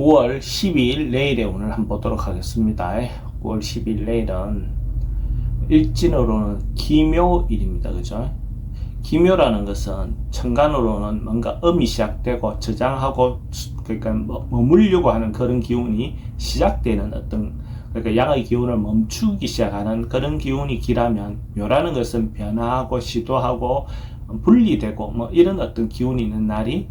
9월 12일 내일의 운을 한번 보도록 하겠습니다. 9월 12일 내일은 일진으로는 기묘일입니다. 그죠? 기묘라는 것은 천간으로는 뭔가 음이 시작되고 저장하고 그러니까 머물려고 하는 그런 기운이 시작되는 어떤 그러니까 양의 기운을 멈추기 시작하는 그런 기운이 기라면 묘라는 것은 변화하고 시도하고 분리되고 뭐 이런 어떤 기운이 있는 날이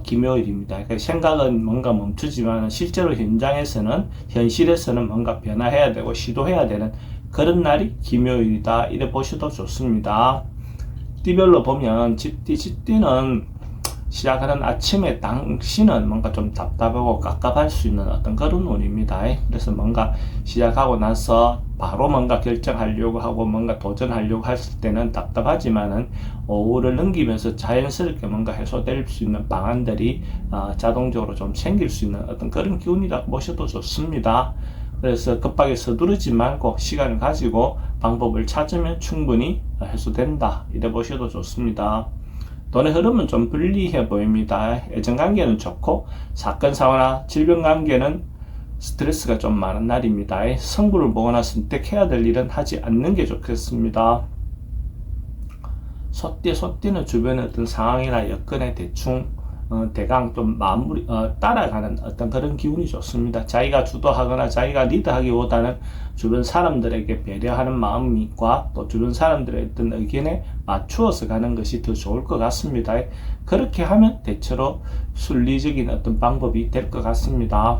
기묘일입니다. 그러니까 생각은 뭔가 멈추지만 실제로 현실에서는 뭔가 변화해야 되고 시도해야 되는 그런 날이 기묘일이다. 이래 보셔도 좋습니다. 띠별로 보면 집띠는 시작하는 아침에 당시는 뭔가 좀 답답하고 깝깝할 수 있는 어떤 그런 운입니다. 그래서 뭔가 시작하고 나서 바로 뭔가 결정하려고 하고 뭔가 도전하려고 했을 때는 답답하지만은 오후를 넘기면서 자연스럽게 뭔가 해소될 수 있는 방안들이 자동적으로 좀 생길 수 있는 어떤 그런 기운이라고 보셔도 좋습니다. 그래서 급하게 서두르지 말고 시간을 가지고 방법을 찾으면 충분히 해소된다. 이래 보셔도 좋습니다. 돈의 흐름은 좀 불리해 보입니다. 애정관계는 좋고 사건, 사고나 질병 관계는 스트레스가 좀 많은 날입니다. 성부를 보거나 선택해야 될 일은 하지 않는 게 좋겠습니다. 소띠는 주변의 어떤 상황이나 여건에 대강 좀 따라가는 어떤 그런 기운이 좋습니다. 자기가 주도하거나 자기가 리드하기보다는 주변 사람들에게 배려하는 마음과 또 주변 사람들의 어떤 의견에 맞추어서 가는 것이 더 좋을 것 같습니다. 그렇게 하면 대체로 순리적인 어떤 방법이 될 것 같습니다.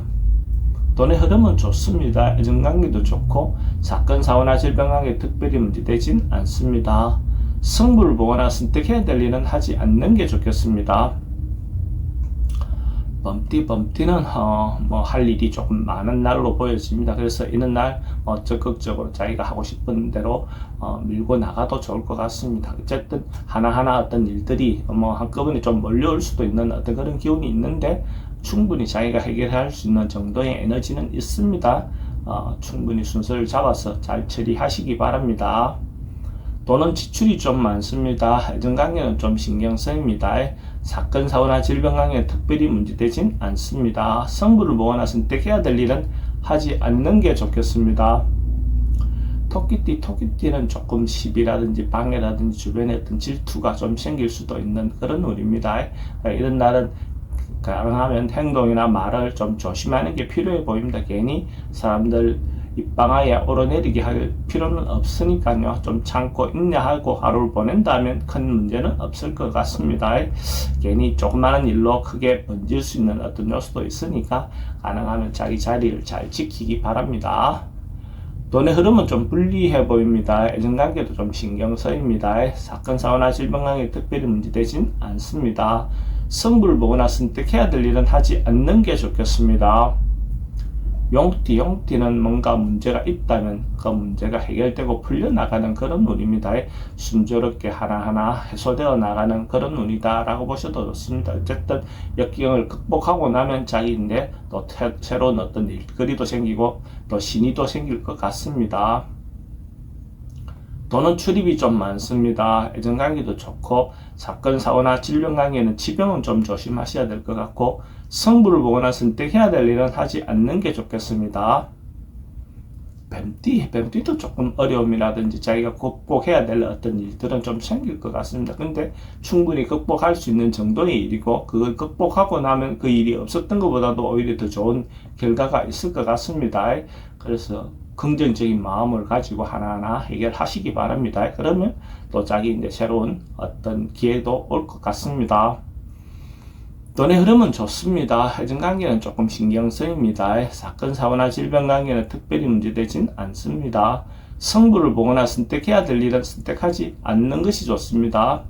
돈의 흐름은 좋습니다. 애정관계도 좋고 사건, 사고나 질병 관계 특별히 문제되진 않습니다. 승부를 보거나 선택해야 될 일은 하지 않는 게 좋겠습니다. 범띠는 할 일이 조금 많은 날로 보여집니다. 그래서 이런 날 적극적으로 자기가 하고 싶은 대로 밀고 나가도 좋을 것 같습니다. 어쨌든 하나하나 어떤 일들이 한꺼번에 좀 몰려올 수도 있는 어떤 그런 기운이 있는데 충분히 자기가 해결할 수 있는 정도의 에너지는 있습니다. 충분히 순서를 잡아서 잘 처리하시기 바랍니다. 돈은 지출이 좀 많습니다. 애정관계는 좀 신경 쓰입니다. 사건, 사고나 질병 관계는 특별히 문제되진 않습니다. 성부를 보거나 선택해야 될 일은 하지 않는 게 좋겠습니다. 토끼띠는 조금 시비라든지 방해라든지 주변에 어떤 질투가 좀 생길 수도 있는 그런 운입니다. 이런 날은 가능하면 행동이나 말을 좀 조심하는 게 필요해 보입니다. 괜히 사람들 입방아에 오르내리게 할 필요는 없으니까요. 좀 참고 인내하고 하루를 보낸다면 큰 문제는 없을 것 같습니다. 괜히 조그마한 일로 크게 번질 수 있는 어떤 요소도 있으니까 가능하면 자기 자리를 잘 지키기 바랍니다. 돈의 흐름은 좀 불리해 보입니다. 애정관계도 좀 신경 쓰입니다. 사건, 사고나 질병 관계 특별히 문제되진 않습니다. 성부를 보거나 선택해야 될 일은 하지 않는 게 좋겠습니다. 용띠는 뭔가 문제가 있다면 그 문제가 해결되고 풀려나가는 그런 운입니다. 순조롭게 하나하나 해소되어 나가는 그런 운이다 라고 보셔도 좋습니다. 어쨌든 역경을 극복하고 나면 자기인데 또 새로운 어떤 일거리도 생기고 또 신의도 생길 것 같습니다. 돈은 출입이 좀 많습니다. 애정관계도 좋고 사건, 사고나 질병 관계는 지병은 좀 조심하셔야 될 것 같고 성부를 보거나 선택해야 될 일은 하지 않는 게 좋겠습니다. 뱀띠도 조금 어려움이라든지 자기가 극복해야 될 어떤 일들은 좀 생길 것 같습니다. 근데 충분히 극복할 수 있는 정도의 일이고 그걸 극복하고 나면 그 일이 없었던 것보다도 오히려 더 좋은 결과가 있을 것 같습니다. 그래서 긍정적인 마음을 가지고 하나하나 해결하시기 바랍니다. 그러면 또 자기 새로운 어떤 기회도 올 것 같습니다. 돈의 흐름은 좋습니다. 애정관계는 조금 신경 쓰입니다. 사건, 사고나 질병 관계는 특별히 문제되진 않습니다. 성부를 보거나 선택해야 될 일은 선택하지 않는 것이 좋습니다.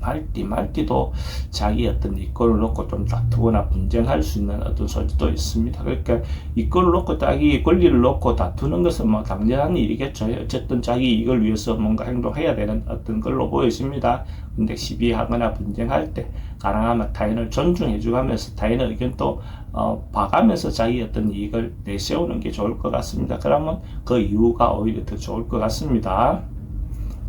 말띠도 자기 어떤 이권을 놓고 좀 다투거나 분쟁할 수 있는 어떤 소지도 있습니다. 그러니까 이권을 놓고 자기 권리를 놓고 다투는 것은 당연한 일이겠죠. 어쨌든 자기 이익을 위해서 뭔가 행동해야 되는 어떤 걸로 보여집니다. 근데 시비하거나 분쟁할 때 가능하면 타인을 존중해 주면서 타인의 의견도 봐가면서 자기 어떤 이익을 내세우는 게 좋을 것 같습니다. 그러면 그 이유가 오히려 더 좋을 것 같습니다.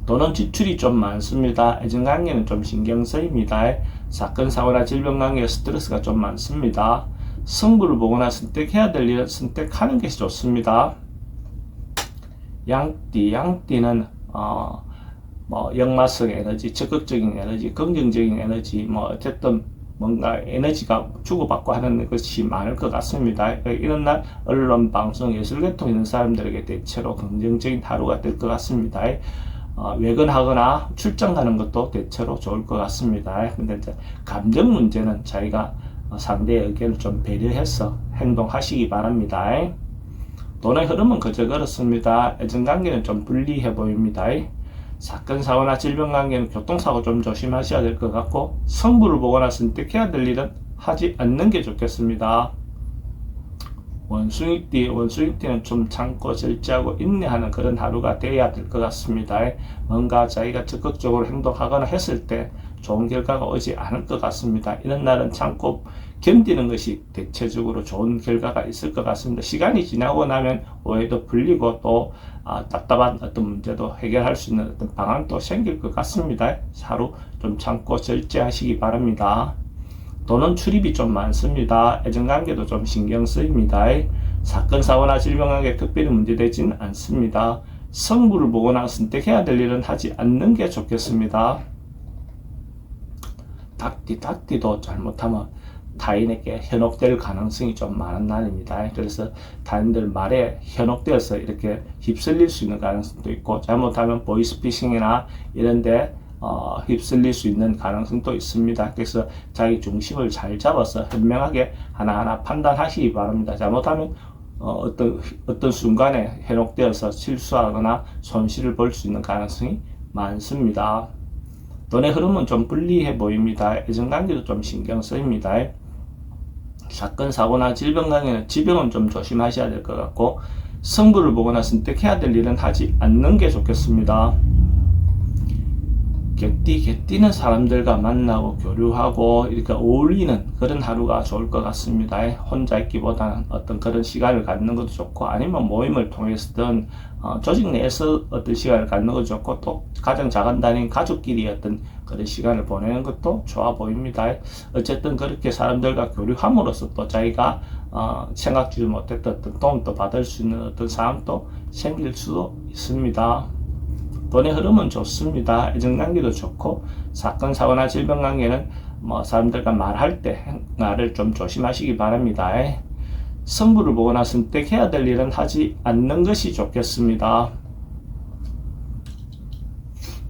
돈은 지출이 좀 많습니다. 애정관계는 좀 신경 쓰입니다. 사건, 사고나 질병 관계 스트레스가 좀 많습니다. 승부를 보거나 선택해야 될 일은 선택하는 것이 좋습니다. 양띠는 뭐 역마성 에너지, 적극적인 에너지, 긍정적인 에너지, 뭐 어쨌든 뭔가 에너지가 주고받고 하는 것이 많을 것 같습니다. 이런 날 언론, 방송, 예술계통 있는 사람들에게 대체로 긍정적인 하루가 될 것 같습니다. 외근하거나 출장 가는 것도 대체로 좋을 것 같습니다. 근데 이제 감정 문제는 자기가 상대의 의견을 좀 배려해서 행동하시기 바랍니다. 돈의 흐름은 그저 그렇습니다. 애정관계는 좀 불리해 보입니다. 사건, 사고나 질병 관계는 교통사고 좀 조심하셔야 될 것 같고, 성부를 보거나 선택해야 될 일은 하지 않는 게 좋겠습니다. 원숭이띠는 좀 참고 절제하고 인내하는 그런 하루가 돼야 될 것 같습니다. 뭔가 자기가 적극적으로 행동하거나 했을 때 좋은 결과가 오지 않을 것 같습니다. 이런 날은 참고 견디는 것이 대체적으로 좋은 결과가 있을 것 같습니다. 시간이 지나고 나면 오해도 풀리고 또 답답한 어떤 문제도 해결할 수 있는 어떤 방안도 생길 것 같습니다. 하루 좀 참고 절제하시기 바랍니다. 돈은 출입이 좀 많습니다. 애정관계도 좀 신경 쓰입니다. 사건, 사고나 질병관계 특별히 문제되지는 않습니다. 성부를 보거나 선택해야 될 일은 하지 않는 게 좋겠습니다. 닭띠도 잘못하면 타인에게 현혹될 가능성이 좀 많은 날입니다. 그래서 타인들 말에 현혹되어서 이렇게 휩쓸릴 수 있는 가능성도 있고, 잘못하면 보이스피싱이나 이런데 휩쓸릴 수 있는 가능성도 있습니다. 그래서 자기 중심을 잘 잡아서 현명하게 하나하나 판단하시기 바랍니다. 잘못하면 어떤 순간에 현혹되어서 실수하거나 손실을 볼 수 있는 가능성이 많습니다. 돈의 흐름은 좀 불리해 보입니다. 애정관계도 좀 신경 쓰입니다. 사건, 사고나 질병 관계는 지병은 좀 조심하셔야 될 것 같고, 성부를 보거나 선택해야 될 일은 하지 않는 게 좋겠습니다. 개띠는 사람들과 만나고 교류하고 이렇게 어울리는 그런 하루가 좋을 것 같습니다. 혼자 있기보다는 어떤 그런 시간을 갖는 것도 좋고, 아니면 모임을 통해서든 조직 내에서 어떤 시간을 갖는 것도 좋고, 또 가장 작은 단위인 가족끼리 어떤 그런 시간을 보내는 것도 좋아 보입니다. 어쨌든 그렇게 사람들과 교류함으로써 또 자기가 생각지도 못했던 어떤 도움도 받을 수 있는 어떤 상황도 생길 수도 있습니다. 돈의 흐름은 좋습니다. 애정관계도 좋고, 사건, 사고나 질병 관계는 사람들과 말할 때 말을 좀 조심하시기 바랍니다. 성부를 보거나 선택해야 될 일은 하지 않는 것이 좋겠습니다.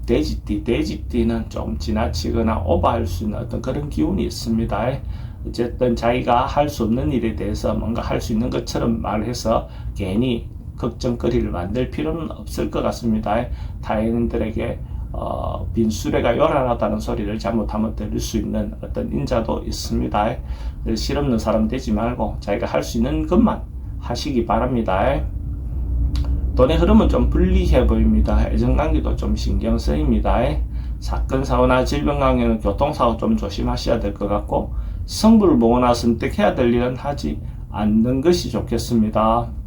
돼지띠는 좀 지나치거나 오버할 수 있는 어떤 그런 기운이 있습니다. 어쨌든 자기가 할 수 없는 일에 대해서 뭔가 할 수 있는 것처럼 말해서 괜히 걱정거리를 만들 필요는 없을 것 같습니다. 타인들에게 빈수레가 요란하다는 소리를 잘못하면 들을 수 있는 어떤 인자도 있습니다. 실없는 사람 되지 말고 자기가 할 수 있는 것만 하시기 바랍니다. 돈의 흐름은 좀 불리해 보입니다. 애정관계도 좀 신경 쓰입니다. 사건, 사고나 질병 관계는 교통사고 좀 조심하셔야 될 것 같고, 성부를 보거나 선택해야 될 일은 하지 않는 것이 좋겠습니다.